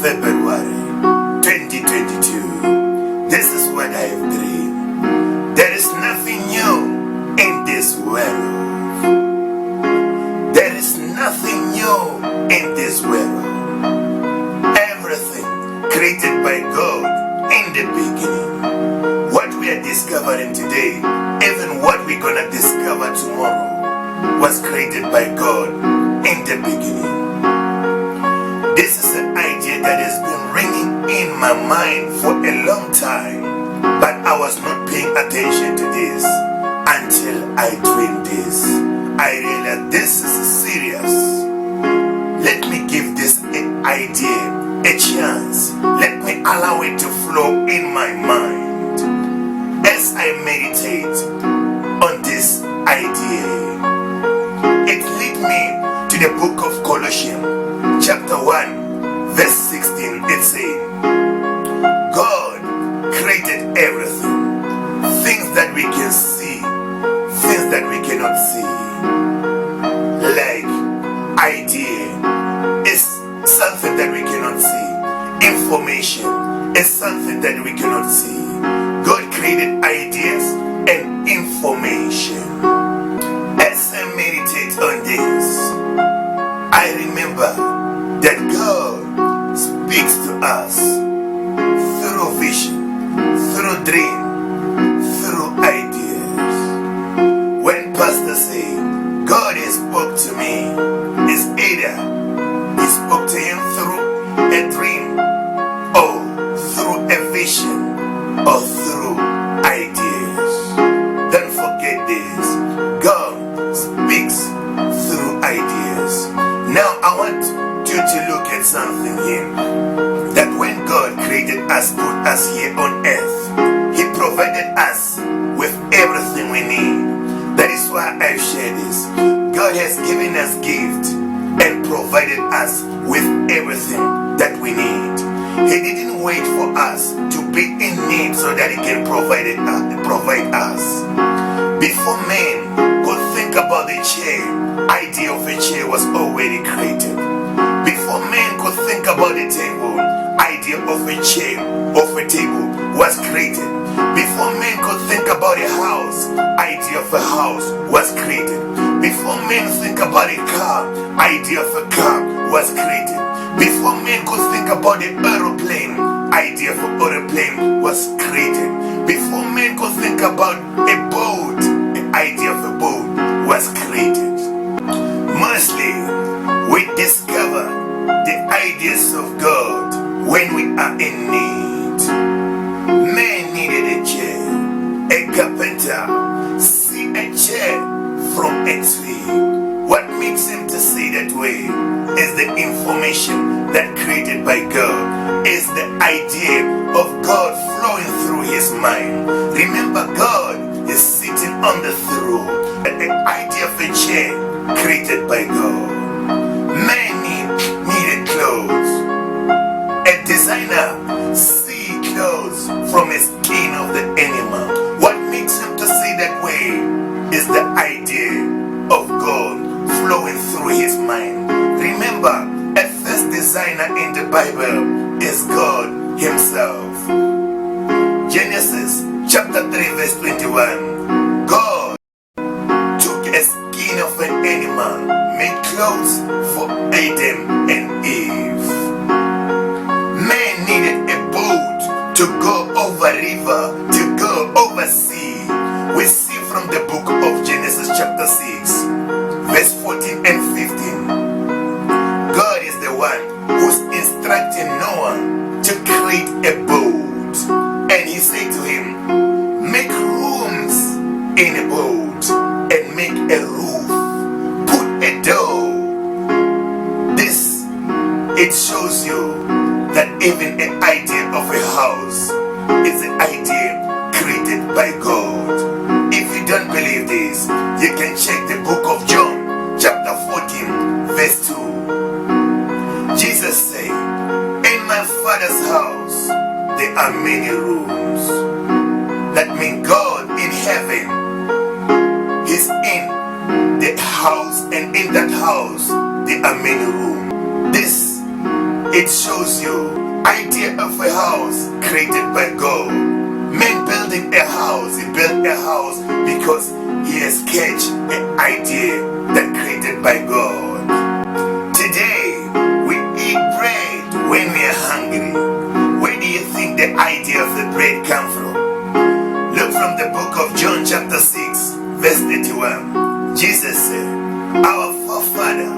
February 2022. This is what I have dreamed. There is nothing new in this world. There is nothing new in this world. Everything created by God in the beginning. What we are discovering today, even what we're gonna discover tomorrow, was created by God in the beginning. This is an idea that has been ringing in my mind for a long time, but I was not paying attention to this until I dreamed this. I realized this is serious. Let me give this idea a chance. Let me allow it to flow in my mind as I meditate on this idea. It led me to the book of Colossians, chapter 1, verse 16. It says, God created everything, things that we can see, things that we cannot see. Like idea is something that we cannot see. Information is something that we cannot see. God created ideas and information. As I meditate on this, I remember that God speaks to us through vision, through dream, through ideas. When pastors say, God has spoke to me, it's either he spoke to him through a dream, or through a vision, or through ideas. Don't forget this. God speaks through ideas. Now I want you to look at something here. That when God created us, put us here on earth, he provided us with everything we need. That is why I share this. God has given us gifts and provided us with everything that we need. He didn't wait for us to be in need so that he can provide us. Before man could think about the chair, idea of a chair was already created. Before man could think about the table, idea of a chair, of a table was created. Before man could think about a house, idea of a house was created. Before men think about a car, idea of a car was created. Before men could think about the aeroplane, idea of an aeroplane was created. Before men could think about a boat, the idea of a boat was created. Mostly, we discover the ideas of God when we are in need. Man needed a chair. A carpenter see a chair from a tree. What makes him to see that way is the information that created by God, is the idea of God flowing through his mind. Remember, God is sitting on the throne, and the idea of a chair created by God. Man needed clothes. A designer see clothes from a skin of the animal. What makes him to see that way is the idea of God flowing through his mind. Remember, a first designer in the Bible is God himself. Genesis chapter 3 verse 21. God took a skin of an animal, made clothes for Adam and Eve. Man needed a boat to go over river, to go over sea. We see from the book of Genesis chapter 6 verse 14 and 15. God is the one who's instructing Noah to create a boat. And he said to him, make rooms in a boat and make a roof. Put a door. This, it shows you that even an idea of a house is an idea created by God. If you don't believe this, you can check the book of John chapter 14 verse 2. Jesus said, in my Father's house there are many rooms. That means God in heaven is in the house, and in that house there are many rooms. This it shows you idea of a house created by God. Man building a house, he built a house because he has catched an idea that created by God. Today, we eat bread when we are hungry. Where do you think the idea of the bread come from? Look from the book of John chapter 6, verse 31. Jesus said, our forefather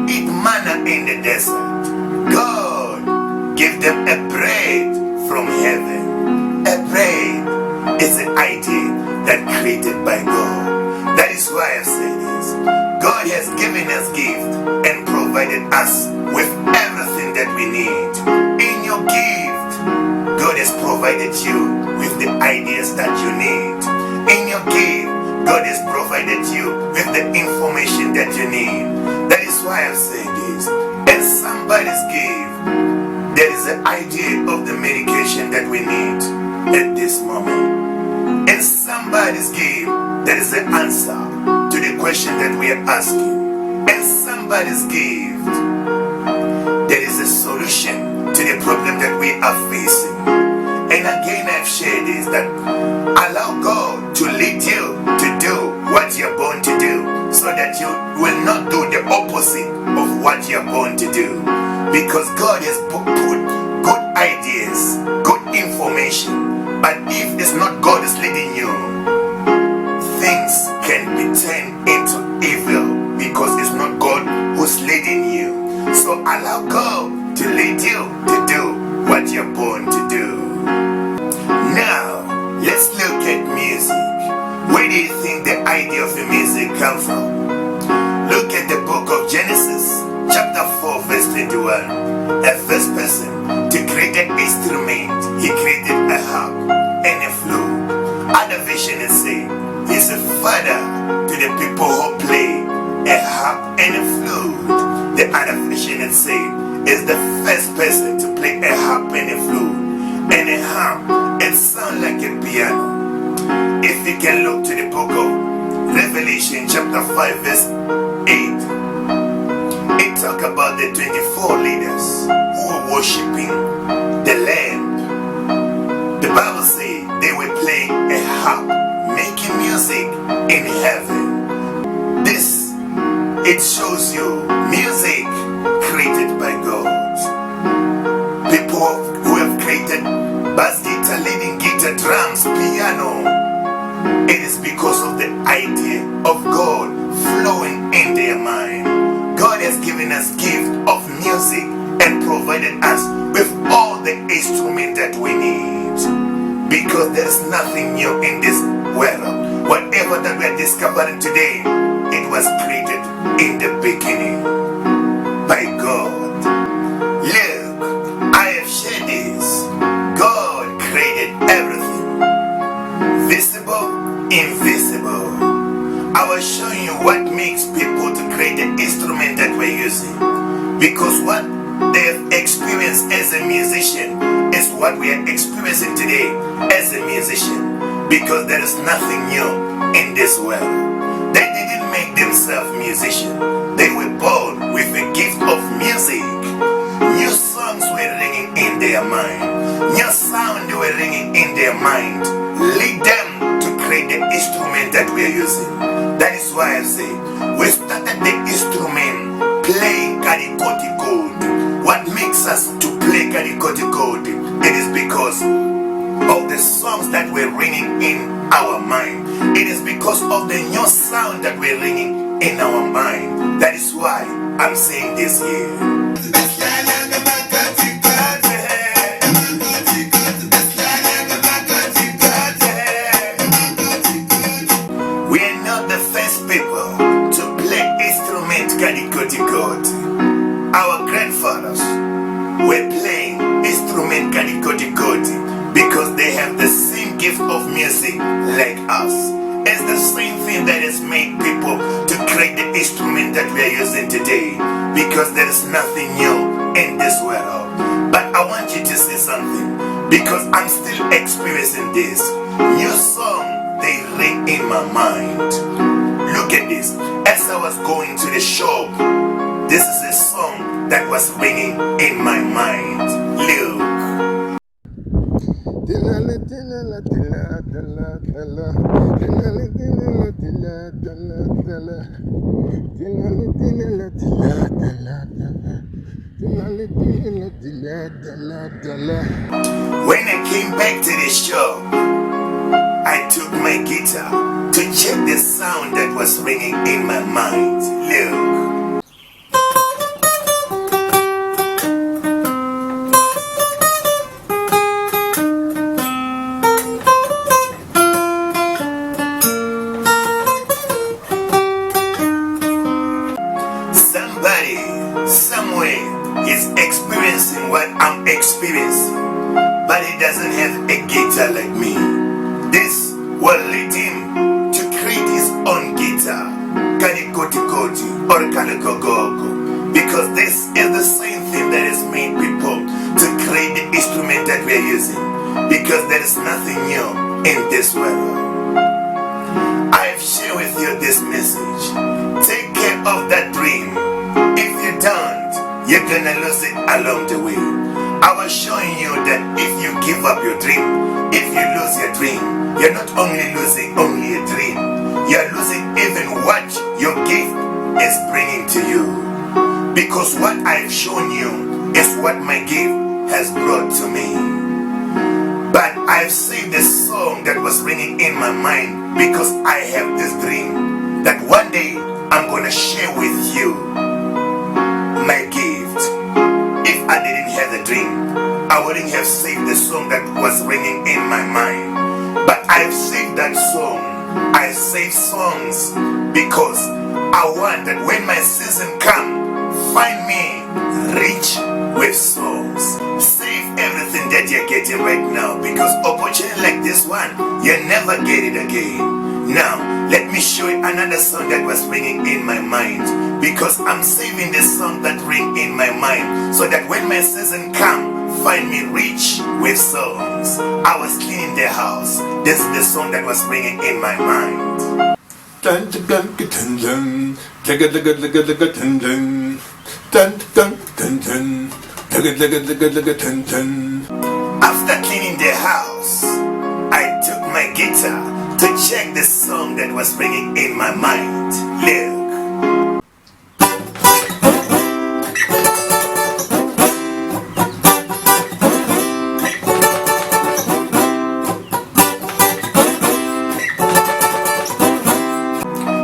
eat manna in the desert. God gave them a bread from heaven. A bread is an idea that created by God. That is why I say this. God has given us gift and provided us with everything that we need. In your gift, God has provided you with the ideas that you need. In your gift, God has provided you with the information that you need. That is why I say this. In somebody's gift, there is an idea of the medication that we need at this moment. In somebody's gift, there is an answer to the question that we are asking. In somebody's gift, there is a solution to the problem that we are facing. And again, I've shared this, that allow God to lead you to do what you're born to do, so that you will not do the opposite of what you're born to do. Because God has put good ideas, good information. But if it's not God is leading you, things can be turned into evil, because it's not God who's leading you. So allow God to lead you to do what you're born to do. Now, let's look at music. Where do you think the idea of the music come from? Look at the book of Genesis, chapter 4, verse 21. A first person to create an instrument, he created a harp and a flute. Other version is saying, he's a father to the people who play a harp and a flute. The other version is saying, is the first person to play a harp and a flute. And a harp, it sounds like a piano. If you can look to the book of Revelation chapter 5 verse 8, it talk about the 24 leaders who were worshipping the Lamb. The Bible says they were playing a harp, making music in heaven. This, it shows you music created by God. People who have created bass guitar, leading guitar, drums, piano. It is because of the idea of God flowing in their mind. God has given us gift of music and provided us with all the instruments that we need. Because there is nothing new in this world. Whatever that we are discovering today, it was created in the beginning by God. Look, I have shared this. God created everything, visible, invisible. I was showing you what makes people to create the instrument that we're using, because what they have experienced as a musician is what we are experiencing today as a musician, because there is nothing new in this world. They didn't make themselves musicians. They were born with a gift of music. New songs were ringing in their mind. New sound were ringing in their mind. Lead them to create the instrument that we are using. That is why I say we started the instrument playing Karikoti code. What makes us to play Karikoti code? It is because of the songs that were ringing in our mind. It is because of the new sound that we're ringing in our mind. That is why I'm saying this here. We are not the first people to play instrument Karikoti code. Our grandfathers were playing instrument Karikoti code because they have the same gift of music like us. It's the same thing that has made people to create the instrument that we are using today, because there is nothing new in this world. But I want you to see something, because I'm still experiencing this. New song, they ring in my mind. Look at this. As I was going to the shop, this is a song that was ringing in my mind. Look. When I came back to the shop, I took my guitar to check the sound that was ringing in my mind. Look. Somebody, somewhere is experiencing what I'm experiencing, but he doesn't have a guitar like me. This will lead him to create his own guitar, Kanikoti or Kalikogogo, because this is the same thing that has made people to create the instrument that we are using, because there is nothing new in this world. I've shared with you this message. Take care of that dream. If you don't, you're gonna lose it along the way. I was showing you that if you give up your dream, if you lose your dream, you're not only losing only a dream, you're losing even what your gift is bringing to you. Because what I've shown you is what my gift has brought to me. But I've saved a song that was ringing in my mind because I have this dream that one day I'm gonna share with you my gift. If I didn't have the dream, I wouldn't have saved the song that was ringing in my mind. But I've saved that song. I save songs because I want that when my season comes, find me rich with songs. Save everything that you're getting right now, because opportunity like this one, you never get it again. Now, let me show you another song that was ringing in my mind, because I'm saving the song that ring in my mind, so that when my season come, find me rich with songs. I was cleaning the house. This is the song that was ringing in my mind. After cleaning the house, I took my guitar to check the song that was ringing in my mind. Look.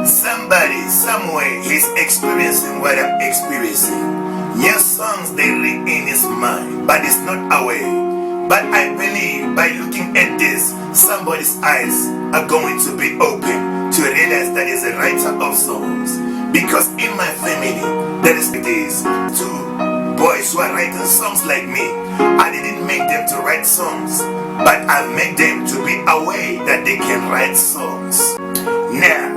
Somebody, somewhere, he's experiencing what I'm experiencing. New songs, they ring in his mind, but it's not away. But I believe by looking at this, somebody's eyes are going to be open to realize that he's a writer of songs. Because in my family, there is these two boys who are writing songs like me. I didn't make them to write songs, but I made them to be aware that they can write songs. Now,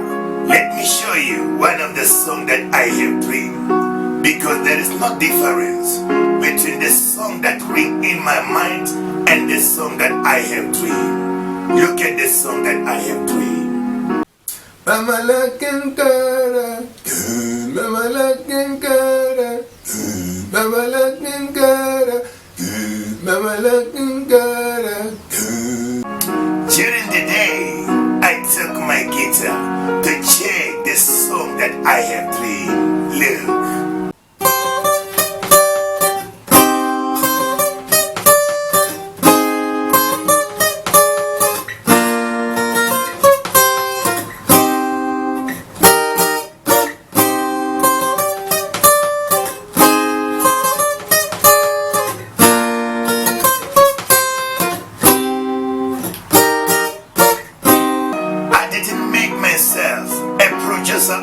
let me show you one of the songs that I have dreamed, because there is no difference between the song that ring in my mind and the song that I have dreamed. Look at the song that I have dreamed. Mama looking good, mama looking good, mama looking good, mama looking good. During the day, I took my guitar to check the song that I have dreamed. Look.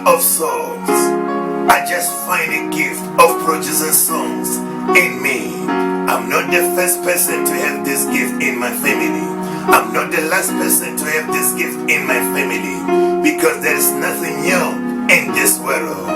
Of songs, I just find a gift of producing songs in me. I'm not the first person to have this gift in my family. I'm not the last person to have this gift in my family, because there is nothing new in this world.